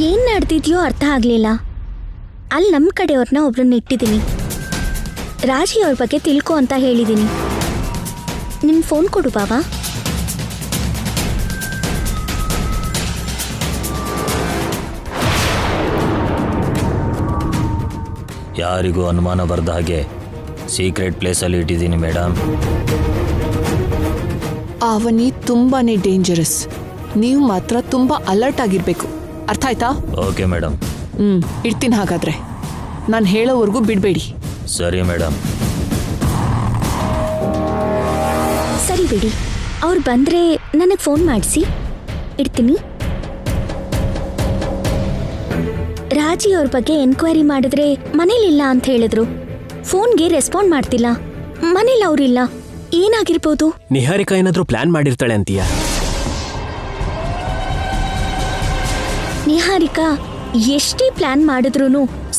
ಏನ್ ನಡೆದಿದ್ಯೋ ಅರ್ಥ ಆಗ್ಲಿಲ್ಲ. ಅಲ್ಲಿ ನಮ್ಮ ಕಡೆಯವ್ರನ್ನ ಒಬ್ರನ್ನ ಇಟ್ಟಿದ್ದೀನಿ. ರಾಜಿ ಅವ್ರ ಬಗ್ಗೆ ತಿಳ್ಕೊ ಅಂತ ಹೇಳಿದ್ದೀನಿ. ನಿನ್ ಫೋನ್ ಕೊಡು ಬಾಬಾ. ಯಾರಿಗೂ ಅನುಮಾನ ಬರದ ಹಾಗೆ ಸೀಕ್ರೆಟ್ ಪ್ಲೇಸಲ್ಲಿ ಇಟ್ಟಿದ್ದೀನಿ ಮೇಡಮ್. ಅವನಿ ತುಂಬಾನೇ ಡೇಂಜರಸ್. ನೀವು ಮಾತ್ರ ತುಂಬಾ ಅಲರ್ಟ್ ಆಗಿರ್ಬೇಕು, ಅರ್ಥ ಆಯ್ತಾ? Okay madam. ಇಡ್ತೀನಿ ಹಾಗಾದ್ರೆ. ನಾನು ಹೇಳೋವರೆಗೂ ಬಿಡಬೇಡಿ. ಸರಿ ಮೇಡಮ್. ಸರಿ ಬಿಡಿ, ಅವ್ರು ಬಂದ್ರೆ ನನಗೆ ಫೋನ್ ಮಾಡಿಸಿ. ಇಡ್ತೀನಿ. ರಾಜಿ ಅವ್ರ ಬಗ್ಗೆ ಎನ್ಕ್ವೈರಿ ಮಾಡಿದ್ರೆ ಮನೇಲಿಲ್ಲ ಅಂತ ಹೇಳಿದ್ರು. ಫೋನ್ಗೆ ರೆಸ್ಪಾಂಡ್ ಮಾಡ್ತಿಲ್ಲ. ಮನೇಲಿ ಅವ್ರಿಲ್ಲ. ಏನಾಗಿರ್ಬೋದು? ನಿಹಾರಿಕಾ ಏನಾದ್ರೂ ಪ್ಲಾನ್ ಮಾಡಿರ್ತಾಳೆ ಅಂತೀಯ? ನಿಹಾರಿಕಾ ಎಷ್ಟೇ ಪ್ಲಾನ್ ಮಾಡಿದ್ರು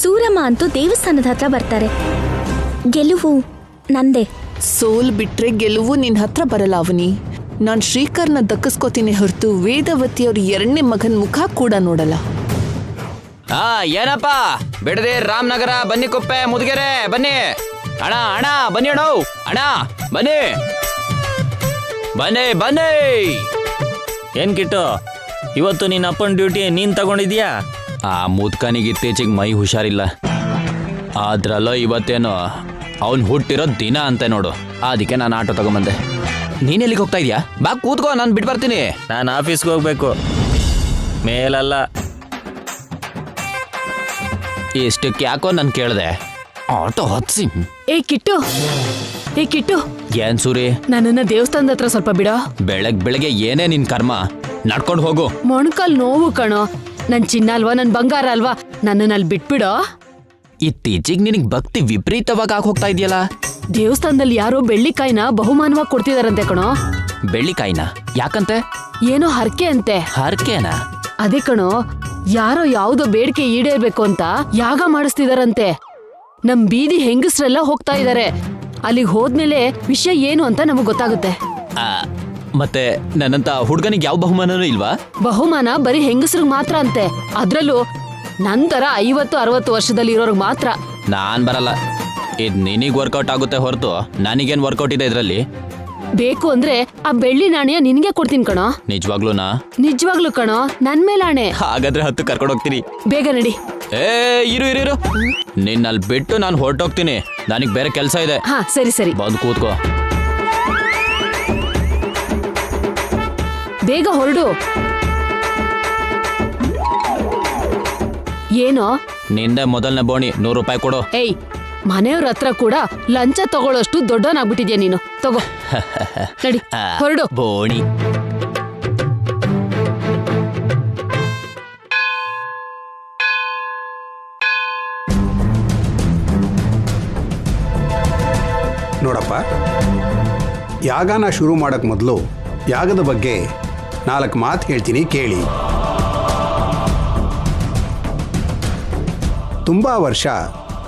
ಸೂರಮ್ಮ ಅಂತೂ ದೇವಸ್ಥಾನದ ಹತ್ರ ಬರ್ತಾರೆ. ಗೆಲುವು ನಂದೇ. ಸೋಲ್ ಬಿಟ್ರೆ ಗೆಲುವು ನಿನ್ ಹತ್ರ ಬರಲ್ಲ ಅವನಿ. ನಾನ್ ಶ್ರೀಕರ್ನ ದಕ್ಕಿಸ್ಕೋತೀನಿ ಹೊರತು ವೇದವತಿ ಅವ್ರ 2ನೇ ಮಗನ್ ಮುಖ ಕೂಡ ನೋಡಲ್ಲ. ಏನಪ್ಪ ಬಿಡದೆ ರಾಮನಗರ, ಬನ್ನಿಕೊಪ್ಪೆ, ಮುದುಗೆರೆ ಬನ್ನಿ. ಅಣ್ಣ ಅಣ್ಣ ಬನ್ನಿ. ಅಣ್ಣ ಬನ್ನಿ ಬನ್ನಿ ಬನ್ನಿ. ಏನ್ ಕಿಟ್ಟು, ಇವತ್ತು ನಿನ್ನ ಅಪ್ಪನ ಡ್ಯೂಟಿ ನೀನ್ ತಗೊಂಡಿದ್ಯಾ? ಆ ಮುದ್ಕನಿಗೆ ಇತ್ತೀಚೆಗೆ ಮೈ ಹುಷಾರಿಲ್ಲ. ಆದ್ರಲ್ಲೋ ಇವತ್ತೇನು ಅವನ್ ಹುಟ್ಟಿರೋ ದಿನ ಅಂತೆ ನೋಡು. ಅದಕ್ಕೆ ನಾನು ಆಟೋ ತಗೊಂಬಂದೆ. ನೀನೆಲ್ಲಿಗೆ ಹೋಗ್ತಾ ಇದೀಯಾ? ಬಾ ಕೂತ್ಕೋ, ನಾನು ಬಿಟ್ಟು ಬರ್ತೀನಿ. ನಾನು ಆಫೀಸ್ಗೆ ಹೋಗ್ಬೇಕು, ಮೇಲಲ್ಲ. ಇಷ್ಟಕ್ಕೆ ಯಾಕೋ ನಾನು ಕೇಳಿದೆ. ಆಟೋ ಹತ್ಸಿ. ಏ ಕಿಟ್ಟು, ಏನ್ ಸೂರಿ, ನನ್ನನ್ನ ದೇವಸ್ಥಾನದ ಹತ್ರ ಸ್ವಲ್ಪ ಬಿಡೋ. ಬೆಳಗ್ಗೆ ಏನೇ ನಿನ್ ಕರ್ಮ, ನಡ್ಕೊಂಡು ಹೋಗು. ಮೊಣಕಾಲ್ ನೋವು ಕಣೋ. ನನ್ ಚಿನ್ನ ಅಲ್ವಾ, ನನ್ ಬಂಗಾರ ಅಲ್ವಾ, ನನ್ನನ್ನ ಅಲ್ಲಿ ಬಿಟ್ಬಿಡೋ. ಇತ್ತೀಚಿಗೆ ನಿನಗೆ ಭಕ್ತಿ ವಿಪರೀತವಾಗಿ ಹೋಗ್ತಾ ಇದೆಯಲ್ಲ. ದೇವಸ್ಥಾನದಲ್ಲಿ ಯಾರೋ ಬೆಳ್ಳಿಕಾಯಿನ ಬಹುಮಾನವಾಗಿ ಕೊಡ್ತಿದಾರಂತೆ ಕಣೋ. ಬೆಳ್ಳಿಕಾಯಿನ ಯಾಕಂತೆ? ಏನೋ ಹರಕೆ ಅಂತೆ. ಹರಕೆನಾ? ಅದೇ ಕಣೋ, ಯಾರೋ ಯಾವ್ದೋ ಬೇಡಿಕೆ ಈಡೇರ್ಬೇಕು ಅಂತ ಯಾಗ ಮಾಡಿಸ್ತಿದಾರಂತೆ. ನಮ್ ಬೀದಿ ಹೆಂಗಸ್ರೆಲ್ಲ ಹೋಗ್ತಾ ಇದಾರೆ. ಅಲ್ಲಿಗೆ ಹೋದ್ಮೇಲೆ ವಿಷಯ ಏನು ಅಂತ ನಮಗ್ ಗೊತ್ತಾಗುತ್ತೆ. ಮತ್ತೆ ನನ್ನಂತ ಹುಡ್ಗನಿಗೆ ಯಾವ ಬಹುಮಾನನೂ ಇಲ್ವಾ? ಬಹುಮಾನ ಬರೀ ಹೆಂಗಸ್ರಿಗೆ ಮಾತ್ರ ಅಂತೆ. ಅದ್ರಲ್ಲೂ ನಂತರ 50-60 ವರ್ಷದಲ್ಲಿ ಇರೋರ್ಗ್ ಮಾತ್ರ. ನಾನ್ ಬರಲ್ಲ. ಇದ್ ನಿನಗ್ ವರ್ಕೌಟ್ ಆಗುತ್ತೆ ಹೊರತು ನನಗೇನ್ ವರ್ಕೌಟ್ ಇದೆ ಇದ್ರಲ್ಲಿ. ಬೇಕು ಅಂದ್ರೆ ಆ ಬೆಳ್ಳಿ ನಾಣ್ಯ ನಿನ್ಗೆ ಕೊಡ್ತೀನಿ ಕಣೋ. ನಿಜವಾಗ್ಲೂನಾ? ನಿಜವಾಗ್ಲು ಕಣೋ, ನನ್ ಮೇಲಾಣೆ. ಹಾಗಾದ್ರೆ 10 ಕರ್ಕೊಂಡು ಹೋಗ್ತೀನಿ. ಬೇಗ ನಡಿ. ಇರು ನಿನ್ನಲ್ಲಿ ಬಿಟ್ಟು ನಾನು ಹೊರಟೋಗ್ತೀನಿ. ನನಗ್ ಬೇರೆ ಕೆಲಸ ಇದೆ. ಹಾ ಸರಿ ಸರಿ, ಬಂದು ಕೂತ್ಕೋ. ಬೇಗ ಹೊರಡು. ಏನೋ ನಿಂದೆ ಮೊದಲನೇ ಬೋಣಿ, 100 ರೂಪಾಯಿ ಕೊಡು. ಏಯ್, ಮನೆಯವ್ರ ಹತ್ರ ಕೂಡ ಲಂಚ ತಗೊಳ್ಳೋಷ್ಟು ದೊಡ್ಡವನಾಗ್ಬಿಟ್ಟಿದ್ಯಾ ನೀನು. ತಗೋ, ನಡಿ ಹೊರಡು. ಬೋಣಿ. ನೋಡಪ್ಪ, ಯಾಗನ ಶುರು ಮಾಡಕ್ ಮೊದಲು ಯಾಗದ ಬಗ್ಗೆ 4 ಮಾತು ಹೇಳ್ತೀನಿ, ಕೇಳಿ. ತುಂಬಾ ವರ್ಷ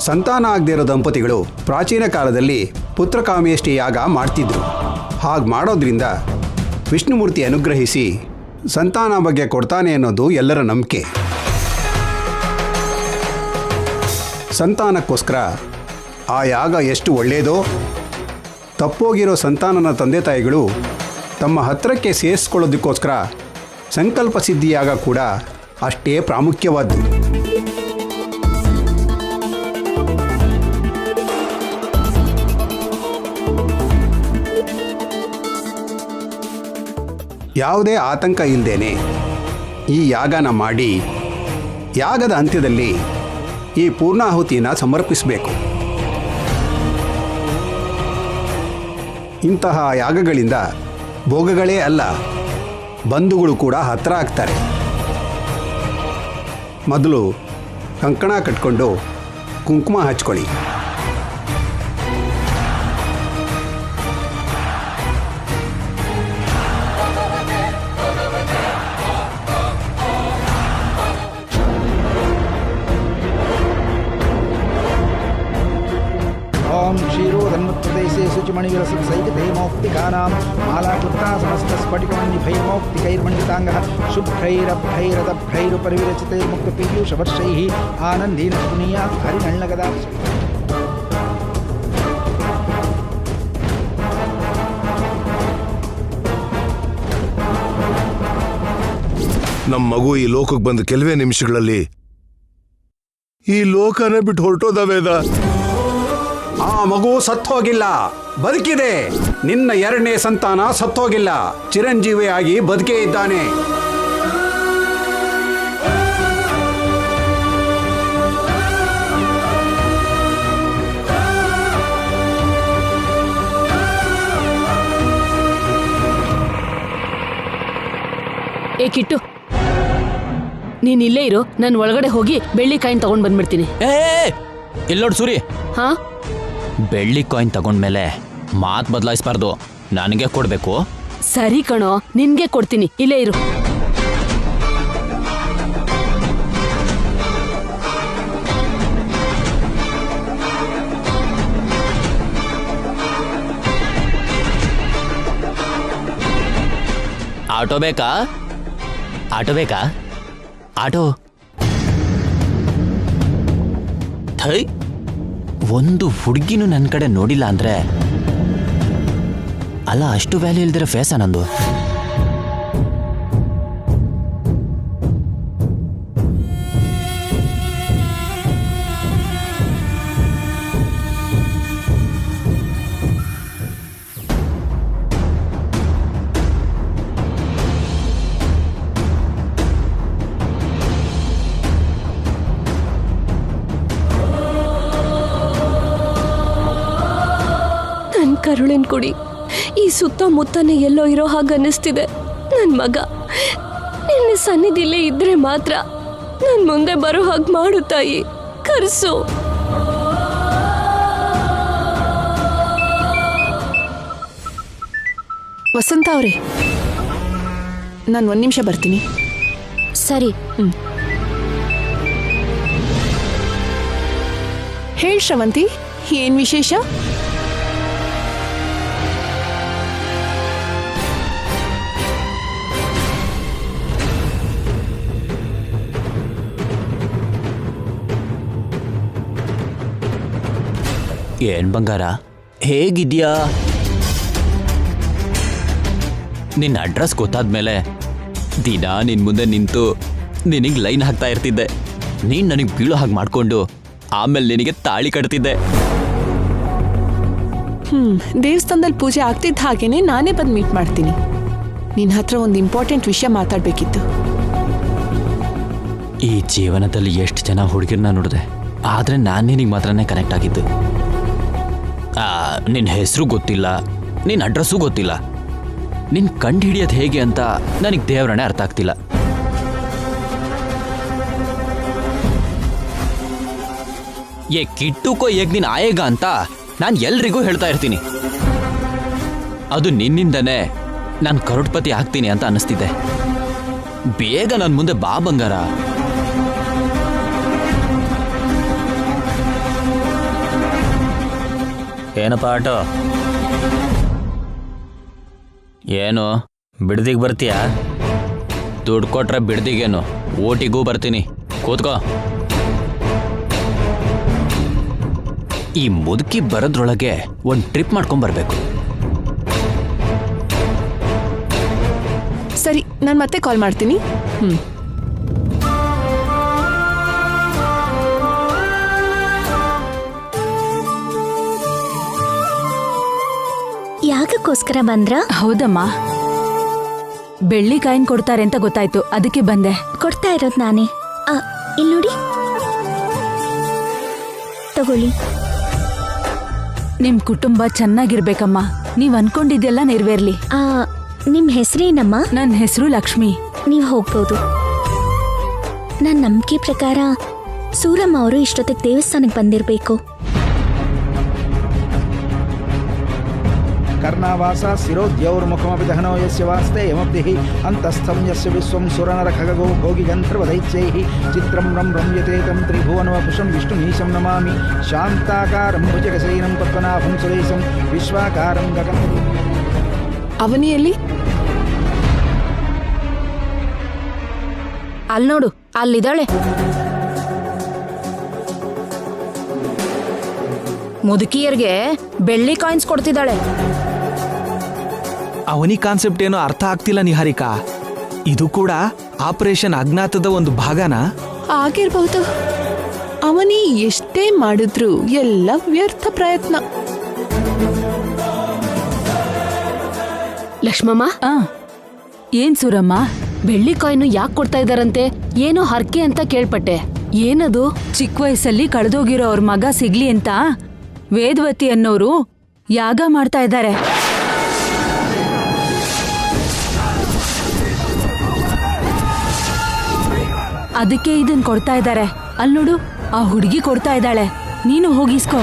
ಸಂತಾನ ಆಗದೇ ಇರೋ ದಂಪತಿಗಳು ಪ್ರಾಚೀನ ಕಾಲದಲ್ಲಿ ಪುತ್ರಕಾಮೇಷ್ಟಿ ಯಾಗ ಮಾಡ್ತಿದ್ರು. ಹಾಗೆ ಮಾಡೋದ್ರಿಂದ ವಿಷ್ಣುಮೂರ್ತಿ ಅನುಗ್ರಹಿಸಿ ಸಂತಾನ ಬಗ್ಗೆ ಕೊಡ್ತಾನೆ ಅನ್ನೋದು ಎಲ್ಲರ ನಂಬಿಕೆ. ಸಂತಾನಕ್ಕೋಸ್ಕರ ಆ ಯಾಗ ಎಷ್ಟು ಒಳ್ಳೆಯದೋ, ತಪ್ಪೋಗಿರೋ ಸಂತಾನನ ತಂದೆ ತಾಯಿಗಳು ತಮ್ಮ ಹತ್ತಿರಕ್ಕೆ ಸೇರಿಸ್ಕೊಳ್ಳೋದಕ್ಕೋಸ್ಕರ ಸಂಕಲ್ಪ ಸಿದ್ಧಿ ಯಾಗ ಕೂಡ ಅಷ್ಟೇ ಪ್ರಾಮುಖ್ಯವಾದ್ದು. ಯಾವುದೇ ಆತಂಕ ಇಲ್ಲದೇನೆ ಈ ಯಾಗನ ಮಾಡಿ ಯಾಗದ ಅಂತ್ಯದಲ್ಲಿ ಈ ಪೂರ್ಣಾಹುತಿಯನ್ನು ಸಮರ್ಪಿಸಬೇಕು. ಇಂತಹ ಯಾಗಗಳಿಂದ ಭೋಗಗಳೇ ಅಲ್ಲ, ಬಂಧುಗಳು ಕೂಡ ಹತ್ತಿರ ಆಗ್ತಾರೆ. ಮೊದಲು ಕಂಕಣ ಕಟ್ಕೊಂಡು ಕುಂಕುಮ ಹಚ್ಕೊಳ್ಳಿ. ओम क्षीरोधन्वत्प्रदेशे शुचिमणिविलसत् सहिते मौक्तिकानां मालाकृत्य ललिता समस्तस्फटिकमन्निभैर्मौक्तिकैर्मण्डिताङ्गः शुभ्रैरभ्रैरदभ्रैरुपरिविरचितैर्मुक्तपीयूषवर्षैः आनन्देन पुनीयात् हरिनळ्ळगदा ನಮ್ಮ ಮಗು ಈ ಲೋಕಕ್ಕೆ ಬಂದ ಕೆಲವೇ ನಿಮಿಷಗಳಲ್ಲಿ ಈ ಲೋಕನೇ ಬಿಟ್ಟು ಹೊರಟೋದ ವೇದ. ಆ ಮಗು ಸತ್ತೋಗಿಲ್ಲ, ಬದುಕಿದೆ. ನಿನ್ನ ಎರಡನೇ ಸಂತಾನ ಸತ್ತೋಗಿಲ್ಲ, ಚಿರಂಜೀವಿಯಾಗಿ ಬದುಕೇ ಇದ್ದಾನೆ. ಏ ಕಿಟ್ಟು, ನೀನ್ ಇಲ್ಲೇ ಇರು, ನಾನು ಒಳಗಡೆ ಹೋಗಿ ಬೆಳ್ಳಿ ಕಾಯಿನ್ ತಗೊಂಡ್ ಬಂದ್ಬಿಡ್ತೀನಿ. ಇಲ್ಲೋಡ್ ಸೂರಿ, ಹಾ, ಬೆಳ್ಳಿ ಕಾಯಿನ್ ತಗೊಂಡ್ಮೇಲೆ ಮಾತ್ ಬದಲಾಯಿಸ್ಬಾರ್ದು, ನನಗೆ ಕೊಡ್ಬೇಕು. ಸರಿ ಕಣೋ, ನಿನ್ಗೆ ಕೊಡ್ತೀನಿ, ಇಲ್ಲೇ ಇರು. ಆಟೋ ಬೇಕಾ? ಆಟೋ ಬೇಕಾ? ಆಟೋ ಥೈ, ಒಂದು ಹುಡುಗಿನೂ ನನ್ನ ಕಡೆ ನೋಡಿಲ್ಲ ಅಂದ್ರೆ ಅಲ್ಲ, ಅಷ್ಟು ವ್ಯಾಲ್ಯೂ ಇಲ್ದಿರೋ ಫೇಸ ನಂದು. ಕರುಳಿನ ಕುಡಿ, ಈ ಸುತ್ತಮುತ್ತನೇ ಎಲ್ಲೋ ಇರೋ ಹಾಗೆ ಅನ್ನಿಸ್ತಿದೆ. ನನ್ನ ಮಗ ನಿನ್ನ ಸನ್ನಿಧಿಲೇ ಇದ್ರೆ ಮಾತ್ರ ನನ್ ಮುಂದೆ ಬರೋ ಹಾಗೆ ಮಾಡು ತಾಯಿ, ಕರ್ಸು. ವಸಂತ ಅವರೇ, ನಾನು 1 ನಿಮಿಷ ಬರ್ತೀನಿ. ಸರಿ. ಹೇಳ್ ಶ್ರವಂತಿ, ಏನ್ ವಿಶೇಷ? ಏನ್ ಬಂಗಾರ, ಹೇಗಿದ್ಯಾ? ನಿನ್ನ ಅಡ್ರೆಸ್ ಗೊತ್ತಾದ್ಮೇಲೆ ದಿನ ನಿನ್ ಮುಂದೆ ನಿಂತು ನಿನಗೆ ಲೈನ್ ಹಾಕ್ತಾ ಇರ್ತಿದ್ದೆ. ನೀನ್ ನನಗೆ ಬೀಳೋ ಹಾಗೆ ಮಾಡ್ಕೊಂಡು ಆಮೇಲೆ ನಿನಗೆ ತಾಳಿ ಕಟ್ತಿದ್ದೆ. ದೇವಸ್ಥಾನದಲ್ಲಿ ಪೂಜೆ ಆಗ್ತಿದ್ದ ಹಾಗೇನೆ ನಾನೇ ಬಂದು ಮೀಟ್ ಮಾಡ್ತೀನಿ. ನಿನ್ನ ಹತ್ರ ಒಂದು ಇಂಪಾರ್ಟೆಂಟ್ ವಿಷಯ ಮಾತಾಡ್ಬೇಕಿತ್ತು. ಈ ಜೀವನದಲ್ಲಿ ಎಷ್ಟು ಜನ ಹುಡುಗಿರನ್ನ ನೋಡಿದೆ, ಆದ್ರೆ ನಾನು ನಿನಗೆ ಮಾತ್ರನೇ ಕನೆಕ್ಟ್ ಆಗಿದ್ದು. ನಿನ್ನ ಹೆಸರು ಗೊತ್ತಿಲ್ಲ, ನಿನ್ನ ಅಡ್ರೆಸ್ಸು ಗೊತ್ತಿಲ್ಲ. ನಿನ್ನ ಕಂಡು ಹಿಡಿಯೋದು ಹೇಗೆ ಅಂತ ನನಗೆ ದೇವರನ್ನೇ ಅರ್ಥ ಆಗ್ತಿಲ್ಲ. ಏ ಕಿಟ್ಟುಕೋ ಏಕ್ ದಿನ ಆಯೇಗ ಅಂತ ನಾನು ಎಲ್ರಿಗೂ ಹೇಳ್ತಾ ಇರ್ತೀನಿ. ಅದು ನಿನ್ನಿಂದನೇ ನಾನು ಕರೋಡ್ಪತಿ ಆಗ್ತೀನಿ ಅಂತ ಅನ್ನಿಸ್ತಿದೆ. ಬೇಗ ನನ್ನ ಮುಂದೆ ಬಾ ಬಂಗಾರ. ಏನಪ್ಪ ಆಟೋ? ಏನು ಬಿಡದಿಗೆ ಬರ್ತೀಯಾ? ದುಡ್ಡು ಕೊಟ್ರೆ ಬಿಡ್ದಿಗೇನು, ಓಟಿಗೂ ಬರ್ತೀನಿ. ಕೂತ್ಕೋ. ಈ ಮುದುಕಿ ಬರೋದ್ರೊಳಗೆ ಒಂದು ಟ್ರಿಪ್ ಮಾಡ್ಕೊಂಬರ್ಬೇಕು. ಸರಿ, ನಾನು ಮತ್ತೆ ಕಾಲ್ ಮಾಡ್ತೀನಿ. ಯಾಕಕ್ಕೋಸ್ಕರ ಬಂದ್ರ? ಹೌದಮ್ಮ, ಬೆಳ್ಳಿ ಕಾಯಿನ್ ಕೊಡ್ತಾರೆ ಅಂತ ಗೊತ್ತಾಯ್ತು, ಅದಕ್ಕೆ ಬಂದೆ. ಕೊಡ್ತಾ ಇರೋದು ನಾನೇ. ಇಲ್ಲಿ ನೋಡಿ, ತಗೊಳ್ಳಿ. ನಿಮ್ ಕುಟುಂಬ ಚೆನ್ನಾಗಿರ್ಬೇಕಮ್ಮ, ನೀವ್ ಅನ್ಕೊಂಡಿದ್ದೆಲ್ಲ ನೆರವೇರ್ಲಿ. ನಿಮ್ ಹೆಸರೇನಮ್ಮ? ನನ್ನ ಹೆಸರು ಲಕ್ಷ್ಮಿ. ನೀವು ಹೋಗ್ಬೋದು. ನನ್ನ ನಂಬಿಕೆ ಪ್ರಕಾರ ಸೂರಮ್ಮ ಅವರು ಇಷ್ಟೊತ್ತಿಗೆ ದೇವಸ್ಥಾನಕ್ಕೆ ಬಂದಿರಬೇಕು. कर्णावासा शिरोद्यौर्मुखमपि दहनो यस्य वास्ते यमब्धिः अन्तस्थं यस्य विश्वं सुरनरखगो भोगिगन्धर्वदैत्यैः चित्रं रम्यते तं त्रिभुवनवपुषं विष्णुमीशं नमामि शान्ताकारं भुजगशयनं पद्मनाभं सुरेशं विश्वाकारं गगनं. ಅವನಿಯಲ್ಲಿ ಅಲ್ಲಿ ನೋಡು, ಅಲ್ಲಿದ್ದಾಳೆ. ಮುದುಕಿಯರ್ಗೆ ಬೆಳ್ಳಿ ಕಾಯಿನ್ಸ್ ಕೊಡ್ತಿದ್ದಾಳೆ. ಅವನಿ ಕಾನ್ಸೆಪ್ಟ್ ಏನೋ ಅರ್ಥ ಆಗ್ತಿಲ್ಲ ನಿಹಾರಿಕಾ. ಇದು ಕೂಡ ಆಪರೇಷನ್ ಅಜ್ಞಾತದ ಒಂದು ಭಾಗನಾ? ಆಗಿರ್ಬಹುದು. ಅವನಿ ಎಷ್ಟೇ ಮಾಡಿದ್ರು ಎಲ್ಲ ವ್ಯರ್ಥ ಪ್ರಯತ್ನ. ಲಕ್ಷ್ಮಮ್ಮ, ಏನ್ ಸುರಮ್ಮ? ಬೆಳ್ಳಿ ಕಾಯಿನ್ ಯಾಕೆ ಕೊಡ್ತಾ ಇದಾರಂತೆ? ಏನೋ ಹರಕೆ ಅಂತ ಕೇಳ್ಪಟ್ಟೆ. ಏನದು? ಚಿಕ್ಕ ವಯಸ್ಸಲ್ಲಿ ಕಳೆದೋಗಿರೋ ಅವ್ರ ಮಗ ಸಿಗ್ಲಿ ಅಂತ ವೇದವತಿ ಅನ್ನೋರು ಯಾಗ ಮಾಡ್ತಾ ಇದ್ದಾರೆ. ಅದಕ್ಕೆ ಇದನ್ ಕೊಡ್ತಾ ಇದ್ದಾರೆ. ಅಲ್ಲಿ ನೋಡು, ಆ ಹುಡುಗಿ ಕೊಡ್ತಾ ಇದ್ದಾಳೆ. ನೀನು ಹೋಗಿಸ್ಕೋ.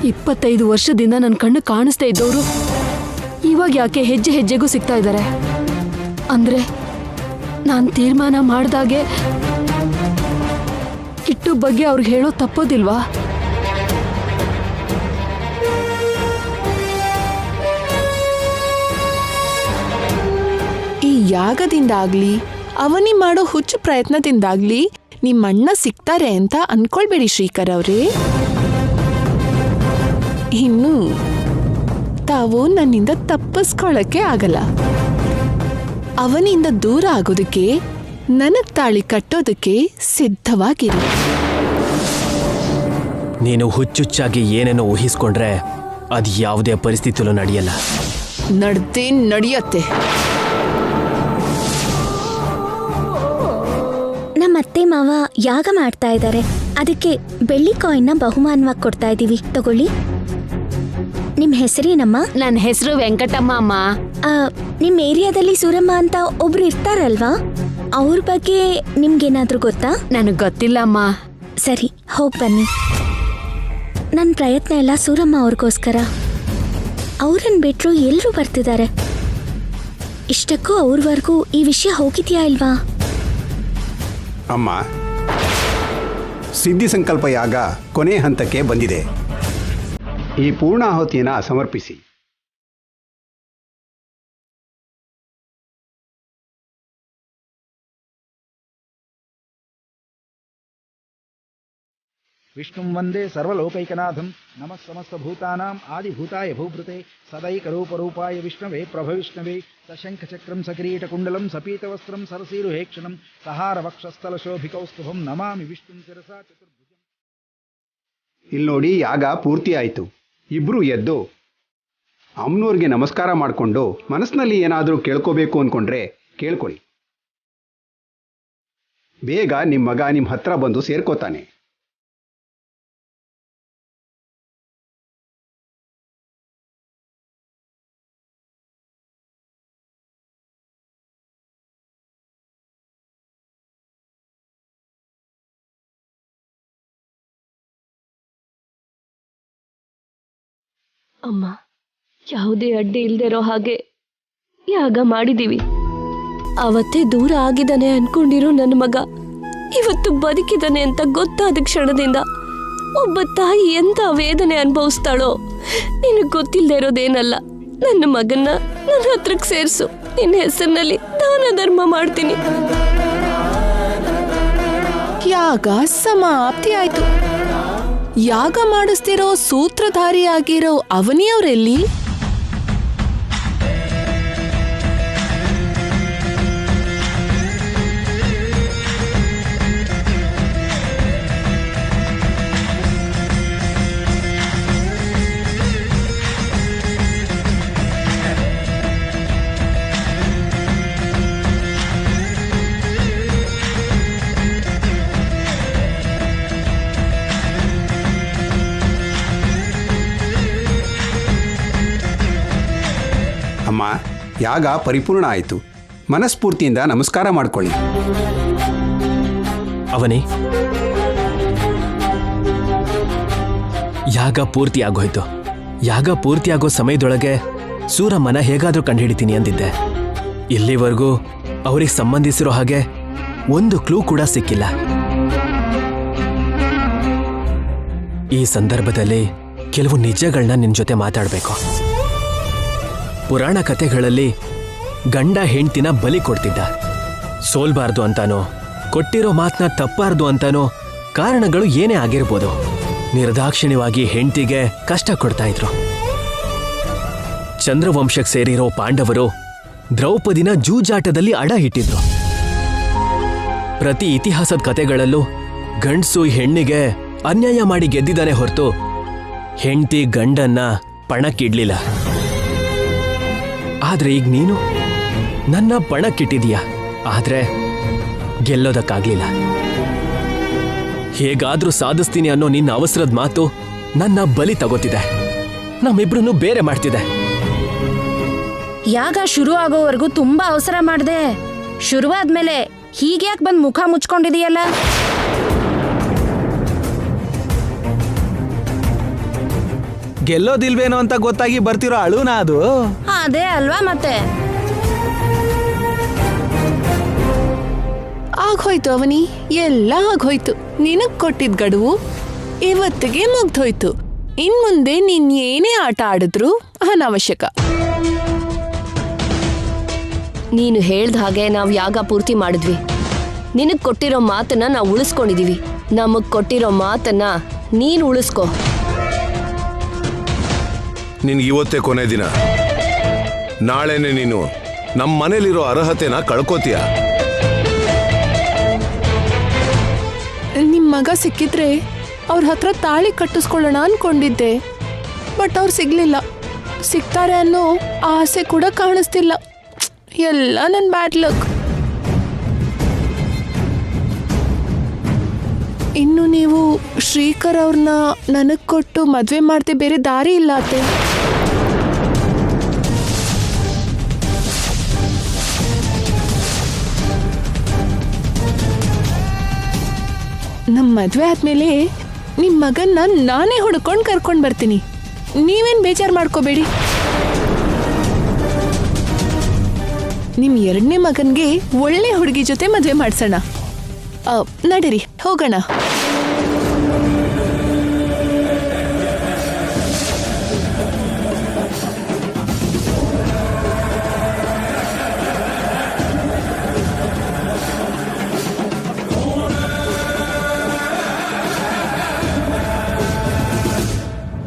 ಇಪ್ಪತ್ತೈದು ವರ್ಷದಿಂದ ನನ್ನ ಕಣ್ಣು ಕಾಣಿಸ್ತಾ ಇದ್ದವರು ಇವಾಗ ಯಾಕೆ ಹೆಜ್ಜೆ ಹೆಜ್ಜೆಗೂ ಸಿಗ್ತಾ ಇದ್ದಾರೆ? ಅಂದ್ರೆ ನಾನು ತೀರ್ಮಾನ ಮಾಡ್ದಾಗೆ ಕಿಟ್ಟು ಬಗ್ಗೆ ಅವ್ರಿಗೆ ಹೇಳೋ ತಪ್ಪೋದಿಲ್ವಾ? ಈ ಯಾಗದಿಂದಾಗ್ಲಿ ಅವನಿ ಮಾಡೋ ಹುಚ್ಚು ಪ್ರಯತ್ನದಿಂದಾಗ್ಲಿ ನಿಮ್ಮಣ್ಣ ಸಿಗ್ತಾರೆ ಅಂತ ಅನ್ಕೊಳ್ಬೇಡಿ ಶ್ರೀಕರ್ ಅವ್ರೇ. ಇನ್ನು ತಾವು ನನ್ನಿಂದ ತಪ್ಪಿಸ್ಕೊಳ್ಳಕ್ಕೆ ಆಗಲ್ಲ. ಅವನಿಂದ ದೂರ ಆಗೋದಕ್ಕೆ, ನನಗ್ ತಾಳಿ ಕಟ್ಟೋದಕ್ಕೆ ಸಿದ್ಧವಾಗಿರಿ. ನೀನು ಹುಚ್ಚುಚ್ಚಾಗಿ ಏನೇನೋ ಊಹಿಸ್ಕೊಂಡ್ರೆ ಅದು ಯಾವುದೇ ಪರಿಸ್ಥಿತಿಯಲ್ಲೂ ನಡೆಯಲ್ಲ. ನಡ್ದೇ ನಡೆಯತ್ತೆ. ನಮ್ಮ ಅತ್ತೆ ಮಾವ ಯಾಗ ಮಾಡ್ತಾ ಇದ್ದಾರೆ. ಅದಕ್ಕೆ ಬೆಳ್ಳಿ ಕಾಯಿನ್ನ ಬಹುಮಾನವಾಗಿ ಕೊಡ್ತಾ ಇದ್ದೀವಿ, ತಗೊಳ್ಳಿ. ನಿಮ್ ಹೆಸರೇನಮ್ಮ? ನನ್ನ ಹೆಸರು ವೆಂಕಟಮ್ಮ ಅಮ್ಮ. ನಿಮ್ ಏರಿಯಾದಲ್ಲಿ ಸೂರಮ್ಮ ಅಂತ ಒಬ್ರು ಇರ್ತಾರಲ್ವಾ, ಅವ್ರ ಬಗ್ಗೆ ನಿಮ್ಗೇನಾದ್ರೂ ಗೊತ್ತಾ? ನನಗ್ ಗೊತ್ತಿಲ್ಲ ಅಮ್ಮ. ಸರಿ, ಹೋಗ್ ಬನ್ನಿ. ನನ್ನ ಪ್ರಯತ್ನ ಎಲ್ಲ ಸೂರಮ್ಮ ಅವ್ರಿಗೋಸ್ಕರ. ಅವ್ರನ್ನ ಬಿಟ್ರು ಎಲ್ಲರೂ ಬರ್ತಿದ್ದಾರೆ. ಇಷ್ಟಕ್ಕೂ ಅವ್ರವರೆಗೂ ಈ ವಿಷಯ ಹೋಗಿದ್ಯಾ ಇಲ್ವಾ? ಅಮ್ಮ, ಸಿದ್ಧಿ ಸಂಕಲ್ಪ ಯಾಗ ಕೊನೆ ಹಂತಕ್ಕೆ ಬಂದಿದೆ. ಈ ಪೂರ್ಣಾಹುತಿಯನ್ನು ಸಮರ್ಪಿಸಿ. ವಿಷ್ಣುಂ ವಂದೇ ಸರ್ವಲೋಕೈಕನಾಥಂ. ನಮಃ ಸಮಸ್ತಭೂತಾನಾಂ ಆದಿಭೂತಾಯ ಭೂಭೃತೆ ಸದೈಕರೂಪರೂಪಾಯ ವಿಷ್ಣವೇ ಪ್ರಭವಿಷ್ಣವೇ. ಸಶಂಖಚಕ್ರಂ ಸಕಿರೀಟಕುಂಡಲಂ ಸಪೀತವಸ್ತ್ರಂ ಸರಸೀರುಹೇಕ್ಷಣಂ ಸಹಾರವಕ್ಷಸ್ಥಲಶೋಭಿಕೌಸ್ತುಭಂ ನಮಾಮಿ ವಿಷ್ಣುಂ ಶಿರಸಾ ಚತುರ್ಭುಜಂ. ಇಲ್ಲಿ ನೋಡಿ, ಯಾಗ ಪೂರ್ತಿ ಆಯಿತು. ಇಬ್ರು ಎದ್ದು ಅಮ್ಮನವ್ರಿಗೆ ನಮಸ್ಕಾರ ಮಾಡಿಕೊಂಡು ಮನಸ್ಸಿನಲ್ಲಿ ಏನಾದರೂ ಕೇಳ್ಕೋಬೇಕು ಅಂದ್ಕೊಂಡ್ರೆ ಕೇಳ್ಕೊಳ್ಳಿ. ಬೇಗ ನಿಮ್ಮ ಮಗ ನಿಮ್ಮ ಹತ್ರ ಬಂದು ಸೇರ್ಕೋತಾನೆ. ಅಮ್ಮ, ಯಾವುದೇ ಅಡ್ಡಿ ಇಲ್ದಿರೋ ಹಾಗೆ ಯಾಗ ಮಾಡಿದೀವಿ. ಅವತ್ತೇ ದೂರ ಆಗಿದ್ದಾನೆ ಅನ್ಕೊಂಡಿರೋ ನನ್ನ ಮಗ ಇವತ್ತು ಬದುಕಿದಾನೆ ಅಂತ ಗೊತ್ತಾದ ಕ್ಷಣದಿಂದ ಒಬ್ಬ ತಾಯಿ ಎಂತ ವೇದನೆ ಅನುಭವಿಸ್ತಾಳೋ ನಿನಗೆ ಗೊತ್ತಿಲ್ಲದೆ ಇರೋದೇನಲ್ಲ. ನನ್ನ ಮಗನ್ನ ನನ್ನ ಹತ್ರಕ್ಕೆ ಸೇರಿಸು. ನಿನ್ನ ಹೆಸರಿನಲ್ಲಿ ದಾನ ಧರ್ಮ ಮಾಡ್ತೀನಿ. ಯಾಗ ಸಮಾಪ್ತಿ ಆಯ್ತು. ಯಾಗ ಮಾಡಿಸ್ತಿರೋ ಸೂತ್ರಧಾರಿಯಾಗಿರೋ ಅವನಿಯವರೆಲ್ಲಿ? ಅಮ್ಮ, ಯಾಗ ಪರಿಪೂರ್ಣ ಆಯಿತು. ಮನಸ್ಫೂರ್ತಿಯಿಂದ ನಮಸ್ಕಾರ ಮಾಡ್ಕೊಳ್ಳಿ. ಅವನಿ, ಯಾಗ ಪೂರ್ತಿ ಆಗೋಯ್ತು. ಯಾಗ ಪೂರ್ತಿಯಾಗೋ ಸಮಯದೊಳಗೆ ಸೂರಮ್ಮನ ಹೇಗಾದ್ರೂ ಕಂಡುಹಿಡಿತೀನಿ ಅಂದಿದ್ದೆ. ಇಲ್ಲಿವರೆಗೂ ಅವ್ರಿಗೆ ಸಂಬಂಧಿಸಿರೋ ಹಾಗೆ ಒಂದು ಕ್ಲೂ ಕೂಡ ಸಿಕ್ಕಿಲ್ಲ. ಈ ಸಂದರ್ಭದಲ್ಲಿ ಕೆಲವು ನಿಜಗಳನ್ನ ನಿನ್ ಜೊತೆ ಮಾತಾಡಬೇಕು. ಪುರಾಣ ಕಥೆಗಳಲ್ಲಿ ಗಂಡ ಹೆಂಡ್ತಿನ ಬಲಿ ಕೊಡ್ತಿದ್ದ. ಸೋಲ್ಬಾರ್ದು ಅಂತಾನೋ ಕೊಟ್ಟಿರೋ ಮಾತನ್ನ ತಪ್ಪಾರ್ದು ಅಂತಾನೋ ಕಾರಣಗಳು ಏನೇ ಆಗಿರ್ಬೋದು, ನಿರ್ದಾಕ್ಷಿಣ್ಯವಾಗಿ ಹೆಂಡ್ತಿಗೆ ಕಷ್ಟ ಕೊಡ್ತಾ ಇದ್ರು. ಚಂದ್ರವಂಶಕ್ಕೆ ಸೇರಿರೋ ಪಾಂಡವರು ದ್ರೌಪದಿನ ಜೂಜಾಟದಲ್ಲಿ ಅಡ ಇಟ್ಟಿದ್ರು. ಪ್ರತಿ ಇತಿಹಾಸದ ಕಥೆಗಳಲ್ಲೂ ಗಂಡ್ಸು ಹೆಣ್ಣಿಗೆ ಅನ್ಯಾಯ ಮಾಡಿ ಗೆದ್ದಿದ್ದಾನೆ ಹೊರತು ಹೆಂಡ್ತಿ ಗಂಡನ್ನ ಪಣಕ್ಕಿಡ್ಲಿಲ್ಲ. ಆದ್ರೆ ಈಗ ನೀನು ನನ್ನ ಪಣಕ್ಕಿಟ್ಟಿದೀಯ, ಆದ್ರೆ ಗೆಲ್ಲೋದಕ್ಕಾಗ್ಲಿಲ್ಲ. ಹೇಗಾದ್ರೂ ಸಾಧಿಸ್ತೀನಿ ಅನ್ನೋ ನಿನ್ನ ಅವಸರದ ಮಾತು ನನ್ನ ಬಲಿ ತಗೋತಿದೆ, ನಮ್ಮಿಬ್ರನ್ನು ಬೇರೆ ಮಾಡ್ತಿದೆ. ಯಾಗ ಶುರು ಆಗೋವರೆಗೂ ತುಂಬಾ ಅವಸರ ಮಾಡ್ದೆ. ಶುರುವಾದ್ಮೇಲೆ ಹೀಗ್ಯಾಕ್ ಬಂದ್ ಮುಖ ಮುಚ್ಕೊಂಡಿದೀಯಲ್ಲ? ಗೆಲ್ಲೋದಿಲ್ವೇನೋ ಅಂತ ಗೊತ್ತಾಗಿ ಬರ್ತಿರೋ ಅಳುನಾ ಅದು? ಅದೇ ಅಲ್ವಾ ಮತ್ತೆ. ಆಗೋಯ್ತು ಅವನಿ, ಎಲ್ಲ ಆಗೋಯ್ತು. ನಿನಗ್ ಕೊಟ್ಟಿದ್ ಗಡುವು ಇವತ್ತಿಗೆ ಮುಗ್ದೋಯ್ತು. ಇನ್ಮುಂದೆ ನೀನ್ ಏನೇ ಆಟ ಆಡಿದ್ರು ಅನಾವಶ್ಯಕ. ನೀನು ಹೇಳ್ದ ಹಾಗೆ ನಾವು ಯಾಗ ಪೂರ್ತಿ ಮಾಡಿದ್ವಿ. ನಿನಗ್ ಕೊಟ್ಟಿರೋ ಮಾತನ್ನ ನಾವು ಉಳಿಸ್ಕೊಂಡಿದೀವಿ. ನಮಗ್ ಕೊಟ್ಟಿರೋ ಮಾತನ್ನ ನೀನ್ ಉಳಿಸ್ಕೊ. ನಿನ್ಗೆ ಇವತ್ತೇ ಕೊನೆ ದಿನ. ನಾಳೆನೆ ನೀನು ನಮ್ಮ ಮನೇಲಿರೋ ಅರ್ಹತೆನ ಕಳ್ಕೋತೀಯ. ನಿಮ್ ಮಗ ಸಿಕ್ಕಿದ್ರೆ ಅವ್ರ ಹತ್ರ ತಾಳಿ ಕಟ್ಟಿಸ್ಕೊಳ್ಳೋಣ ಅನ್ಕೊಂಡಿದ್ದೆ. ಬಟ್ ಅವ್ರು ಸಿಗ್ಲಿಲ್ಲ. ಸಿಗ್ತಾರೆ ಅನ್ನೋ ಆಸೆ ಕೂಡ ಕಾಣಿಸ್ತಿಲ್ಲ. ಎಲ್ಲ ನನ್ನ ಬ್ಯಾಡ್ ಲಕ್. ಇನ್ನು ನೀವು ಶ್ರೀಕರ್ ಅವ್ರನ್ನ ನನಗ್ ಕೊಟ್ಟು ಮದ್ವೆ ಮಾಡ್ದೆ ಬೇರೆ ದಾರಿ ಇಲ್ಲ ಅತ್ತೆ. ನಮ್ಮ ಮದ್ವೆ ಆದ್ಮೇಲೆ ನಿಮ್ ಮಗನ್ನ ನಾನೇ ಹುಡ್ಕೊಂಡು ಕರ್ಕೊಂಡು ಬರ್ತೀನಿ. ನೀವೇನ್ ಬೇಜಾರು ಮಾಡ್ಕೋಬೇಡಿ. ನಿಮ್ ಎರಡನೇ ಮಗನ್ಗೆ ಒಳ್ಳೆ ಹುಡುಗಿ ಜೊತೆ ಮದ್ವೆ ಮಾಡ್ಸೋಣ. ನಡೀರಿ ಹೋಗೋಣ.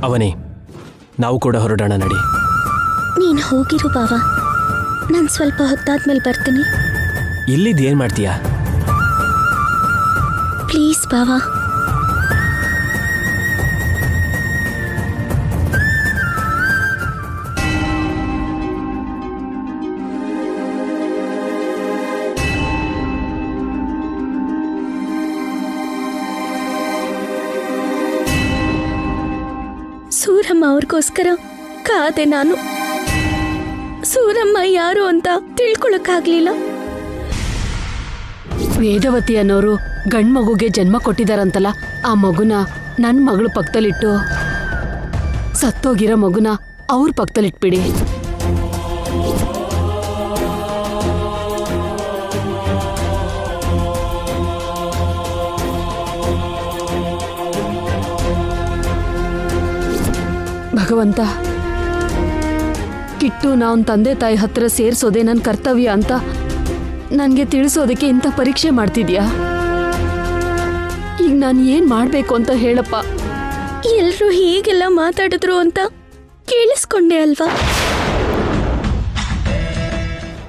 ಅವನಿ, ನಾವು ಕೂಡ ಹೊರಡೋಣ ನಡಿ. ನೀನು ಹೋಗಿರು ಬಾವ, ನಾನು ಸ್ವಲ್ಪ ಹೊತ್ತಾದ್ಮೇಲೆ ಬರ್ತೀನಿ. ಇಲ್ಲಿದ್ದು ಏನ್ ಮಾಡ್ತೀಯಾ? ಪ್ಲೀಸ್ ಬಾವ. ಸೂರಮ್ಮ ಅವ್ರಿಗೋಸ್ಕರ ಕಾದೆ ನಾನು. ಸೂರಮ್ಮ ಯಾರು ಅಂತ ತಿಳ್ಕೊಳಕ್ಕಾಗ್ಲಿಲ್ಲ. ವೇದವತಿ ಅನ್ನೋರು ಗಂಡ್ ಮಗುಗೆ ಜನ್ಮ ಕೊಟ್ಟಿದಾರಂತಲ್ಲ, ಆ ಮಗುನ ನನ್ ಮಗಳು ಪಕ್ಕದಲ್ಲಿಟ್ಟು ಸತ್ತೋಗಿರೋ ಮಗುನ ಅವ್ರ ಪಕ್ಕದಲ್ಲಿಟ್ಬಿಡಿ. ಭಗವಂತ, ಕಿಟ್ಟು ನಾವ್ ತಂದೆ ತಾಯಿ ಹತ್ರ ಸೇರ್ಸೋದೆ ನನ್ನ ಕರ್ತವ್ಯ ಅಂತ ನನ್ಗೆ ತಿಳಿಸೋದಕ್ಕೆ ಇಂಥ ಪರೀಕ್ಷೆ ಮಾಡ್ತಿದ್ಯಾ? ಈಗ ನಾನು ಏನ್ ಮಾಡ್ಬೇಕು ಅಂತ ಹೇಳಪ್ಪ. ಎಲ್ರೂ ಹೀಗೆಲ್ಲ ಮಾತಾಡಿದ್ರು ಅಂತ ಕೇಳಿಸ್ಕೊಂಡೆ ಅಲ್ವಾ?